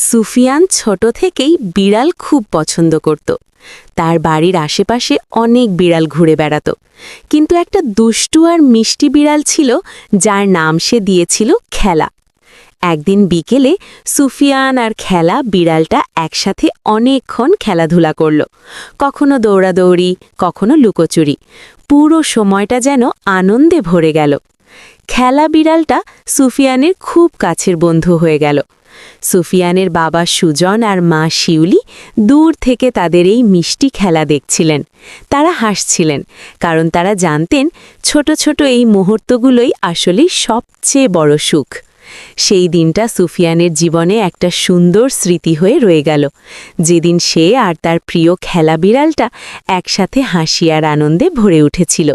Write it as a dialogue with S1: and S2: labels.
S1: সুফিয়ান ছোট থেকেই বিড়াল খুব পছন্দ করত। তার বাড়ির আশেপাশে অনেক বিড়াল ঘুরে বেড়াত, কিন্তু একটা দুষ্টু আর মিষ্টি বিড়াল ছিল যার নাম সে দিয়েছিল খেলা। একদিন বিকেলে সুফিয়ান আর খেলা বিড়ালটা একসাথে অনেকক্ষণ খেলাধুলা করল, কখনো দৌড়াদৌড়ি, কখনো লুকোচুরি। পুরো সময়টা যেন আনন্দে ভরে গেল। খেলা বিড়ালটা সুফিয়ানের খুব কাছের বন্ধু হয়ে গেল। সুফিয়ানের বাবা সুজন আর মা শিউলি দূর থেকে তাদের এই মিষ্টি খেলা দেখছিলেন। তারা হাসছিলেন, কারণ তারা জানতেন ছোট ছোট এই মুহূর্তগুলোই আসলে সবচেয়ে বড় সুখ। সেই দিনটা সুফিয়ানের জীবনে একটা সুন্দর স্মৃতি হয়ে রয়ে গেল, যেদিন সে আর তার প্রিয় খেলা বিড়ালটা একসাথে হাসি আর আনন্দে ভরে উঠেছিল।